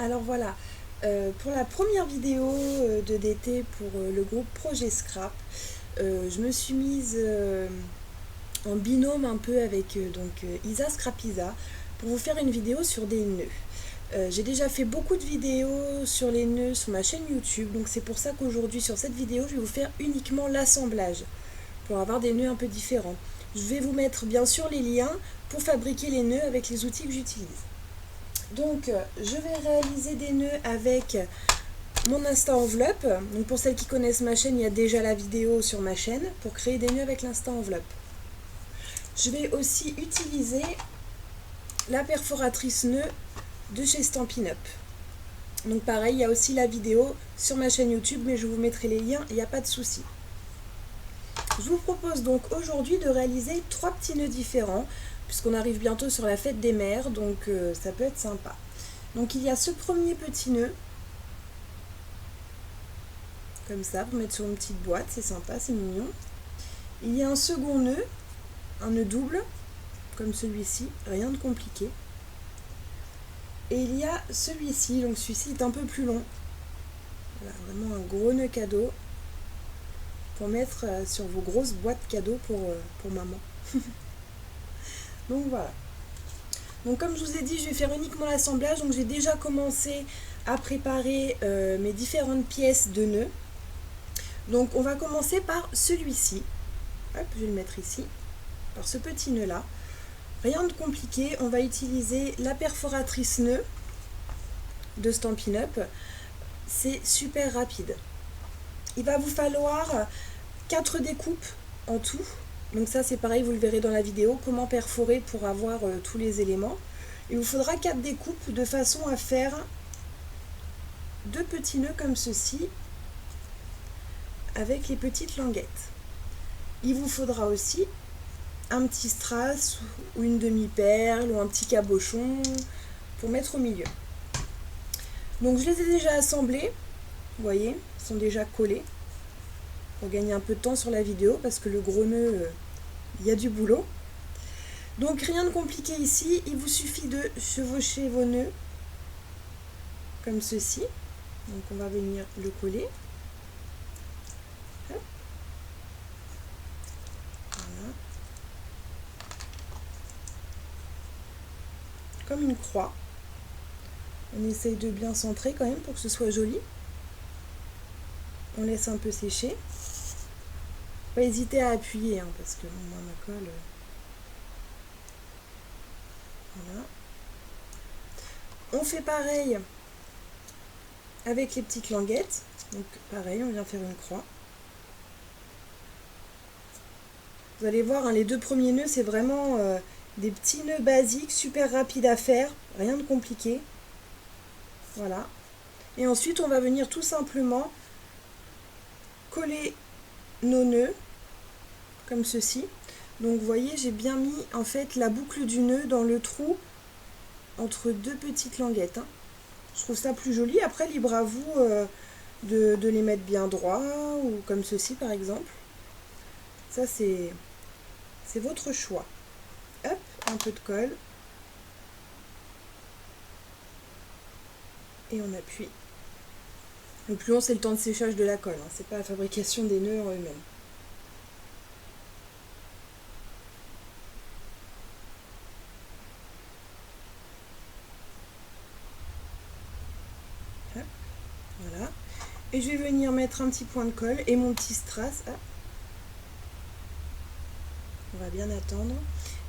Alors voilà, pour la première vidéo de d'été pour le groupe Projet Scrap, je me suis mise en binôme un peu avec Isa Scrapisa pour vous faire une vidéo sur des nœuds. J'ai déjà fait beaucoup de vidéos sur les nœuds sur ma chaîne YouTube, donc c'est pour ça qu'aujourd'hui sur cette vidéo je vais vous faire uniquement l'assemblage pour avoir des nœuds un peu différents. Je vais vous mettre bien sûr les liens pour fabriquer les nœuds avec les outils que j'utilise. Donc je vais réaliser des nœuds avec mon Insta Enveloppe. Donc pour celles qui connaissent ma chaîne, il y a déjà la vidéo sur ma chaîne pour créer des nœuds avec l'Insta Enveloppe. Je vais aussi utiliser la perforatrice nœud de chez Stampin' Up. Donc pareil, il y a aussi la vidéo sur ma chaîne YouTube, mais je vous mettrai les liens, il n'y a pas de souci. Je vous propose donc aujourd'hui de réaliser 3 petits nœuds différents, puisqu'on arrive bientôt sur la fête des mères, donc ça peut être sympa. Donc il y a ce premier petit nœud, comme ça, pour mettre sur une petite boîte, c'est sympa, c'est mignon. Il y a un second nœud, un nœud double, comme celui-ci, rien de compliqué. Et il y a celui-ci, donc celui-ci est un peu plus long. Voilà, vraiment un gros nœud cadeau pour mettre sur vos grosses boîtes cadeaux pour maman. Donc voilà. Donc comme je vous ai dit, je vais faire uniquement l'assemblage. Donc j'ai déjà commencé à préparer mes différentes pièces de nœuds. Donc on va commencer par celui-ci. Hop, je vais le mettre ici. Par ce petit nœud là. Rien de compliqué. On va utiliser la perforatrice nœud de Stampin' Up. C'est super rapide. Il va vous falloir 4 découpes en tout. Donc ça c'est pareil, vous le verrez dans la vidéo, comment perforer pour avoir tous les éléments. Il vous faudra 4 découpes de façon à faire 2 petits nœuds comme ceci avec les petites languettes. Il vous faudra aussi un petit strass ou une demi-perle ou un petit cabochon pour mettre au milieu. Donc je les ai déjà assemblés, vous voyez, ils sont déjà collés pour gagner un peu de temps sur la vidéo parce que le gros nœud, il y a du boulot. Donc rien de compliqué ici, il vous suffit de chevaucher vos nœuds comme ceci. Donc on va venir le coller. Voilà. Comme une croix. On essaye de bien centrer quand même pour que ce soit joli. On laisse un peu sécher. Pas hésiter à appuyer parce que moi ma colle. Voilà. On fait pareil avec les petites languettes. Donc pareil, on vient faire une croix. Vous allez voir, les 2 premiers nœuds, c'est vraiment des petits nœuds basiques, super rapides à faire, rien de compliqué. Voilà. Et ensuite, on va venir tout simplement coller nos nœuds, comme ceci. Donc vous voyez, j'ai bien mis en fait la boucle du nœud dans le trou entre 2 petites languettes. Je trouve ça plus joli. Après, libre à vous de les mettre bien droit ou comme ceci par exemple. Ça c'est votre choix. Hop, un peu de colle. Et on appuie. Le plus long c'est le temps de séchage de la colle, c'est pas la fabrication des nœuds en eux-mêmes. Voilà. Et je vais venir mettre un petit point de colle et mon petit strass. On va bien attendre.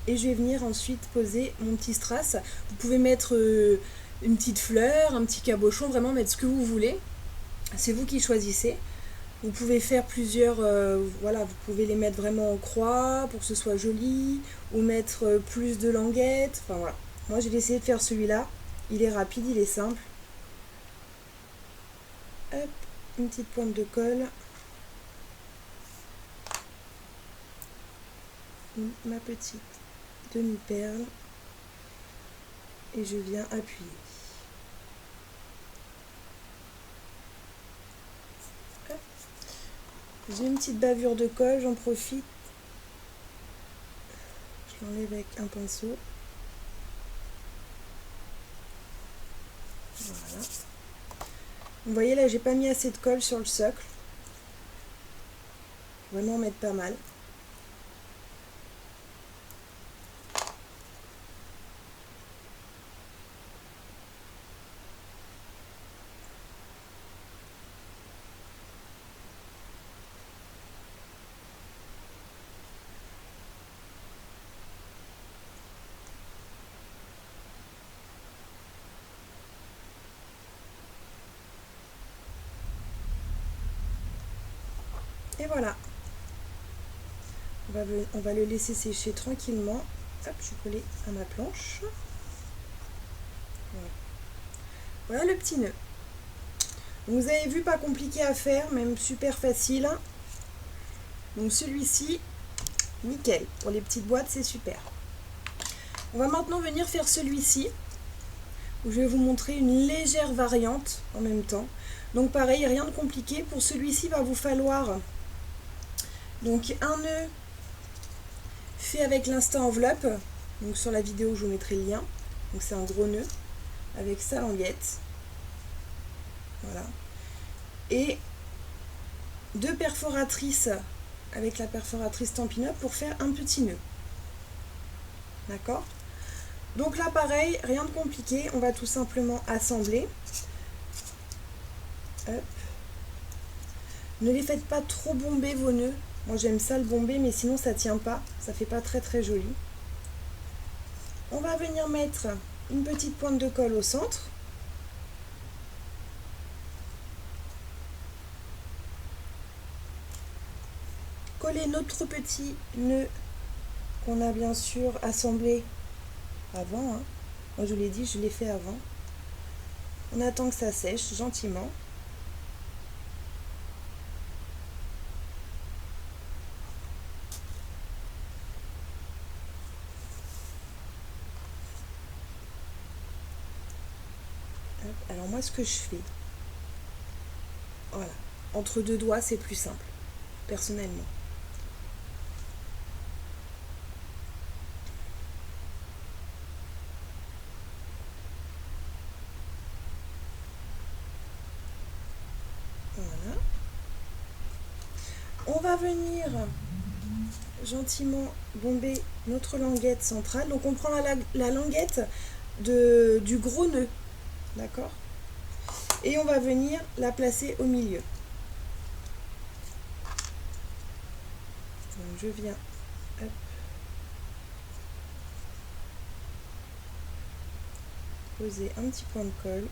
Et je vais venir ensuite poser mon petit strass. Vous pouvez mettre une petite fleur, un petit cabochon, vraiment mettre ce que vous voulez. C'est vous qui choisissez. Vous pouvez faire plusieurs, voilà, vous pouvez les mettre vraiment en croix pour que ce soit joli, ou mettre plus de languettes. Enfin voilà. Moi j'ai essayé de faire celui-là. Il est rapide, il est simple. Hop, une petite pointe de colle. Ma petite demi-perle. Et je viens appuyer. J'ai une petite bavure de colle, j'en profite. Je l'enlève avec un pinceau. Voilà. Vous voyez là, j'ai pas mis assez de colle sur le socle. Vraiment en mettre pas mal. Et voilà. On va le laisser sécher tranquillement. Hop, je suis collée à ma planche. Voilà. Voilà le petit nœud. Donc vous avez vu, pas compliqué à faire, même super facile. Donc celui-ci, nickel. Pour les petites boîtes, c'est super. On va maintenant venir faire celui-ci, où je vais vous montrer une légère variante en même temps. Donc pareil, rien de compliqué. Pour celui-ci, il va vous falloir donc un nœud fait avec l'insta enveloppe. Donc sur la vidéo, je vous mettrai le lien. Donc c'est un gros nœud avec sa languette. Voilà. Et 2 perforatrices avec la perforatrice Stampin' Up pour faire un petit nœud. D'accord? Donc là pareil, rien de compliqué, on va tout simplement assembler. Hop. Ne les faites pas trop bomber vos nœuds. Moi j'aime ça le bomber, mais sinon ça tient pas, ça fait pas très très joli. On va venir mettre une petite pointe de colle au centre. Coller notre petit nœud qu'on a bien sûr assemblé avant. Hein. Moi je vous l'ai dit, je l'ai fait avant. On attend que ça sèche gentiment. Hop. Alors moi ce que je fais, voilà, entre deux doigts c'est plus simple, personnellement. Voilà. On va venir gentiment bomber notre languette centrale. Donc on prend la languette du gros nœud, d'accord? Et on va venir la placer au milieu. Donc je viens, hop, poser un petit point de colle.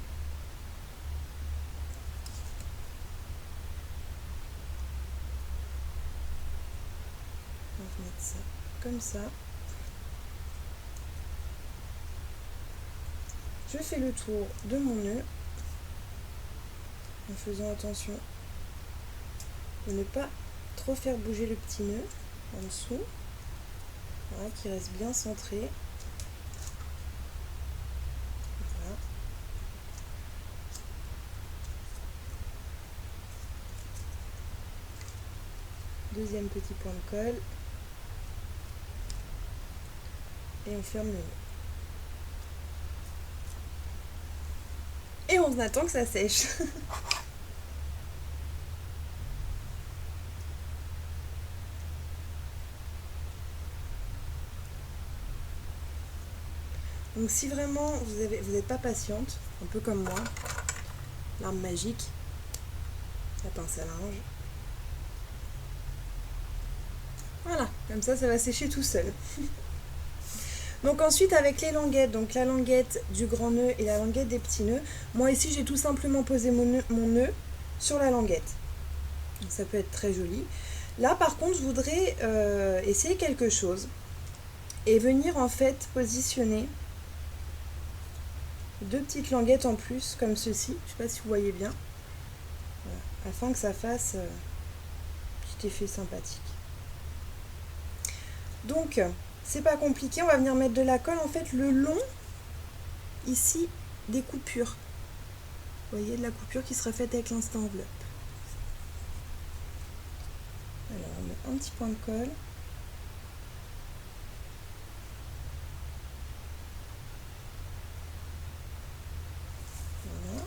On va mettre ça comme ça. Je fais le tour de mon nœud en faisant attention de ne pas trop faire bouger le petit nœud en dessous. Voilà, qui reste bien centré. Voilà. Deuxième petit point de colle. Et on ferme le nœud. Et on attend que ça sèche. Donc si vraiment vous n'êtes pas patiente, un peu comme moi, l'arme magique, la pince à linge. Voilà, comme ça va sécher tout seul. Donc ensuite avec les languettes, donc la languette du grand nœud et la languette des petits nœuds, moi ici j'ai tout simplement posé mon nœud sur la languette. Donc ça peut être très joli. Là par contre je voudrais essayer quelque chose et venir en fait positionner 2 petites languettes en plus comme ceci, je ne sais pas si vous voyez bien, voilà, afin que ça fasse un petit effet sympathique. Donc c'est pas compliqué, on va venir mettre de la colle en fait le long ici des coupures. Vous voyez, de la coupure qui sera faite avec l'insta enveloppe. Alors on met un petit point de colle. Voilà.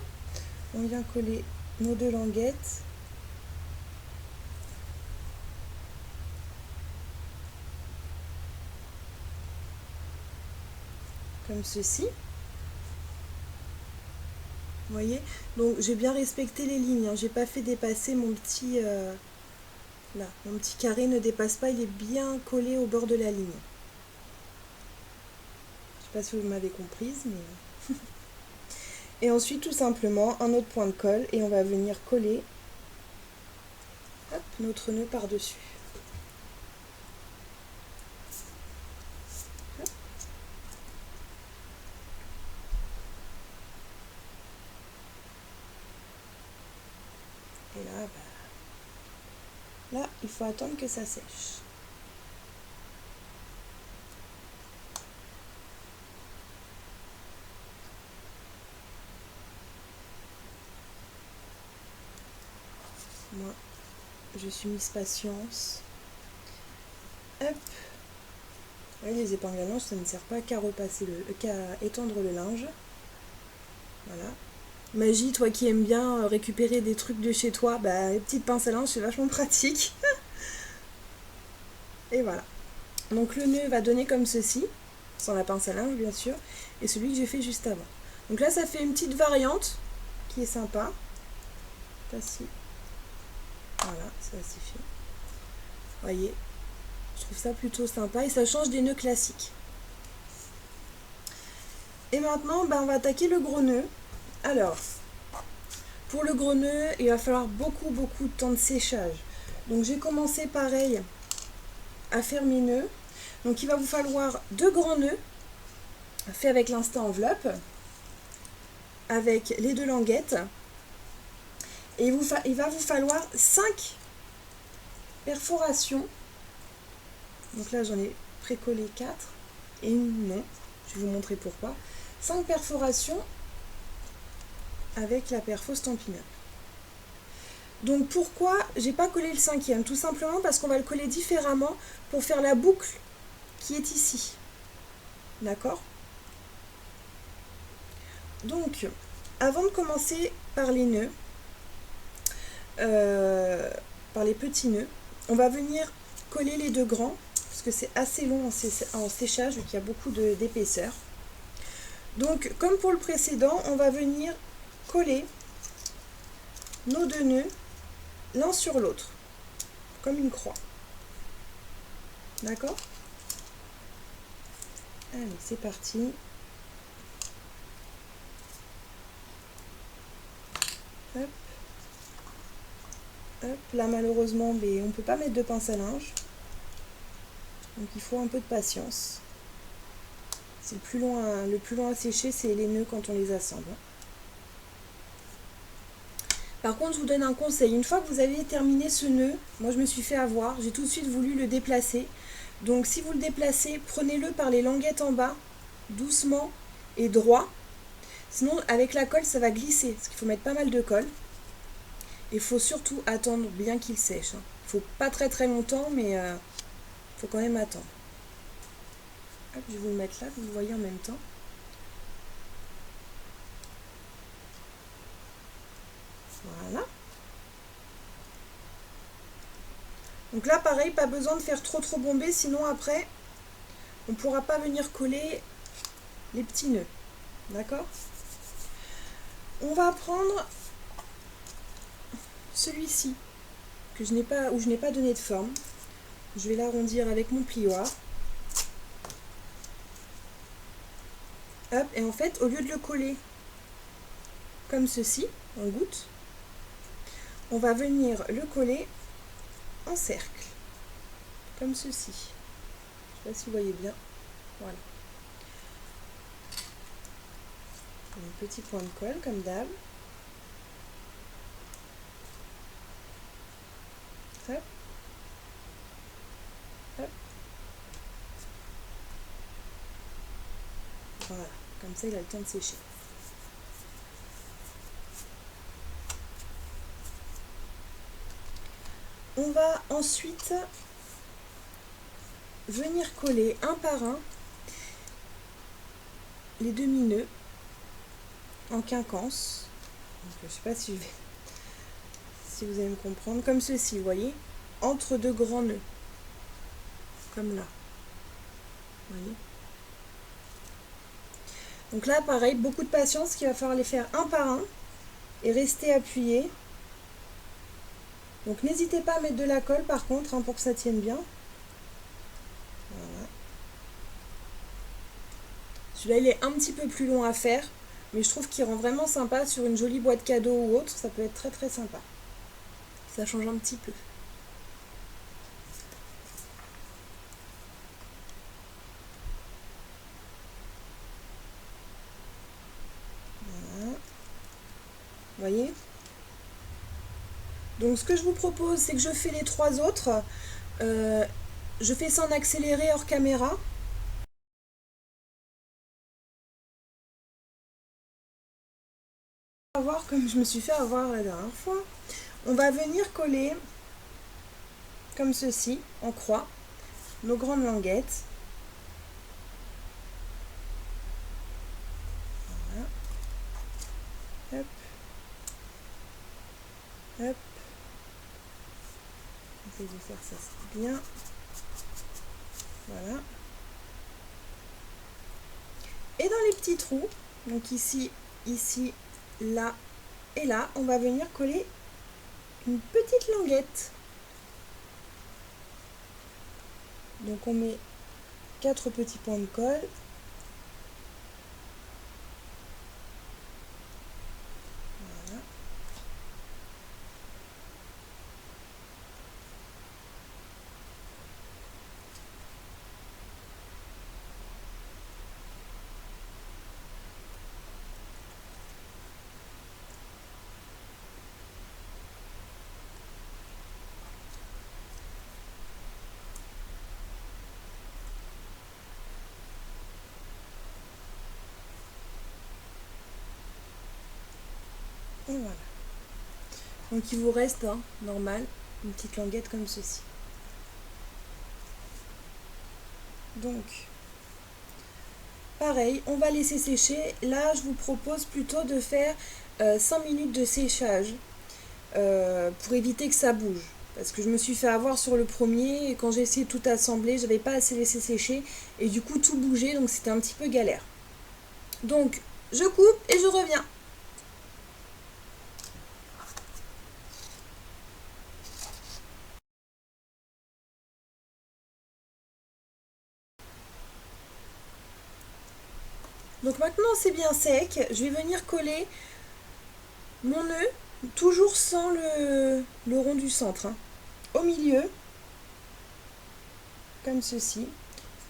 On vient coller nos deux languettes. Comme ceci. Vous voyez? Donc j'ai bien respecté les lignes, hein. J'ai pas fait dépasser mon petit... là, mon petit carré ne dépasse pas, il est bien collé au bord de la ligne. Je sais pas si vous m'avez comprise, mais... Et ensuite, tout simplement, un autre point de colle et on va venir coller, hop, notre nœud par-dessus. Et là, là, il faut attendre que ça sèche. Moi, je suis mise patience. Hop. Oui, les épingles à linge, ça ne sert pas qu'à repasser qu'à étendre le linge. Voilà. Magie, toi qui aimes bien récupérer des trucs de chez toi, bah, les petites pinces à linge, c'est vachement pratique. Et voilà. Donc le nœud va donner comme ceci, sans la pince à linge bien sûr, et celui que j'ai fait juste avant. Donc là, ça fait une petite variante qui est sympa. Voici. Voilà, ça suffit. Vous voyez, je trouve ça plutôt sympa et ça change des nœuds classiques. Et maintenant, on va attaquer le gros nœud. Alors, pour le gros nœud, il va falloir beaucoup de temps de séchage. Donc j'ai commencé pareil à faire mes nœuds. Donc il va vous falloir 2 grands nœuds, faits avec l'insta enveloppe, avec les 2 languettes. Et il va vous falloir 5 perforations. Donc là j'en ai précollé 4 et une non. Je vais vous montrer pourquoi. 5 perforations avec la perfo Stampin' Up. Donc pourquoi j'ai pas collé le 5e? Tout simplement parce qu'on va le coller différemment pour faire la boucle qui est ici. D'accord? Donc, avant de commencer par les nœuds, par les petits nœuds, on va venir coller les 2 grands, parce que c'est assez long en séchage, vu qu'il y a beaucoup d'épaisseur. Donc, comme pour le précédent, on va venir coller nos 2 nœuds l'un sur l'autre, comme une croix. D'accord? Allez, c'est parti. Hop. Hop. Là, malheureusement, on ne peut pas mettre de pince à linge. Donc, il faut un peu de patience. C'est le plus long à sécher, c'est les nœuds quand on les assemble. Par contre, je vous donne un conseil. Une fois que vous avez terminé ce nœud, moi je me suis fait avoir, j'ai tout de suite voulu le déplacer. Donc si vous le déplacez, prenez-le par les languettes en bas, doucement et droit. Sinon, avec la colle, ça va glisser, parce qu'il faut mettre pas mal de colle. Il faut surtout attendre bien qu'il sèche. Il ne faut pas très longtemps, mais il faut quand même attendre. Hop, je vais vous le mettre là, que vous voyez en même temps. Voilà. Donc là, pareil, pas besoin de faire trop bombé, sinon après, on ne pourra pas venir coller les petits nœuds. D'accord? On va prendre celui-ci, où je n'ai pas donné de forme. Je vais l'arrondir avec mon plioir. Hop, et en fait, au lieu de le coller comme ceci, en goutte, on va venir le coller en cercle, comme ceci. Je ne sais pas si vous voyez bien. Voilà. Un petit point de colle, comme d'hab. Hop. Hop. Voilà, comme ça il a le temps de sécher. On va ensuite venir coller un par un les demi-nœuds en quinconce Donc, je sais pas si si vous allez me comprendre. Comme ceci, vous voyez, entre deux grands nœuds. Comme là. Vous voyez. Donc là, pareil, beaucoup de patience, qu'il va falloir les faire un par un et rester appuyé. Donc n'hésitez pas à mettre de la colle par contre, hein, pour que ça tienne bien. Voilà. Celui-là, il est un petit peu plus long à faire, mais je trouve qu'il rend vraiment sympa sur une jolie boîte cadeau ou autre. Ça peut être très très sympa. Ça change un petit peu. Voilà. Vous voyez? Donc ce que je vous propose, c'est que je fais les trois autres. Je fais ça en accéléré hors caméra. On va voir comme je me suis fait avoir la dernière fois. On va venir coller comme ceci, en croix, nos grandes languettes. Voilà. Hop. Hop. Essaye de faire ça bien. Voilà. Et dans les petits trous, donc ici, ici, là et là, on va venir coller une petite languette. Donc on met 4 petits points de colle. Voilà. Et voilà. Donc il vous reste, hein, normal, une petite languette comme ceci. Donc, pareil, on va laisser sécher. Là, je vous propose plutôt de faire 5 minutes de séchage pour éviter que ça bouge. Parce que je me suis fait avoir sur le premier et quand j'ai essayé de tout assembler, je n'avais pas assez laissé sécher et du coup tout bougeait, donc c'était un petit peu galère. Donc, je coupe et je reviens. Donc maintenant c'est bien sec, je vais venir coller mon nœud, toujours sans le rond du centre, hein, au milieu, comme ceci.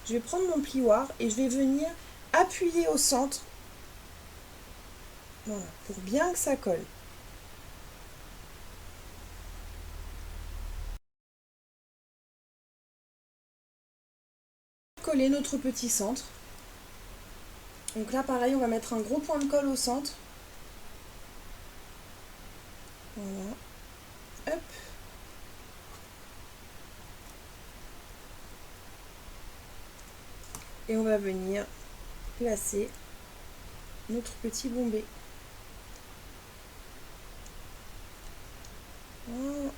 Je vais prendre mon plioir et je vais venir appuyer au centre, voilà, pour bien que ça colle. Coller notre petit centre. Donc là pareil, on va mettre un gros point de colle au centre. Voilà. Hop. Et on va venir placer notre petit bombé. Voilà.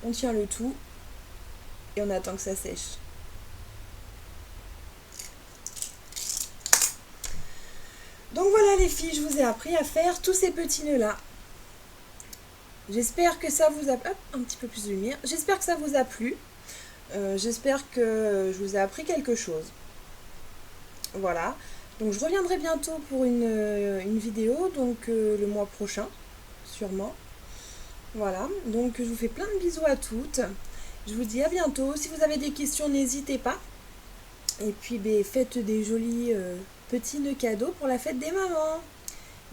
On tient le tout et on attend que ça sèche. Donc voilà les filles, je vous ai appris à faire tous ces petits nœuds là. J'espère que ça vous a... Hop, un petit peu plus de lumière. J'espère que ça vous a plu. J'espère que je vous ai appris quelque chose. Voilà. Donc je reviendrai bientôt pour une vidéo, donc le mois prochain, sûrement. Voilà. Donc je vous fais plein de bisous à toutes. Je vous dis à bientôt. Si vous avez des questions, n'hésitez pas. Et puis faites des jolis petits nœuds cadeaux pour la fête des mamans.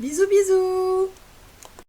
Bisous bisous.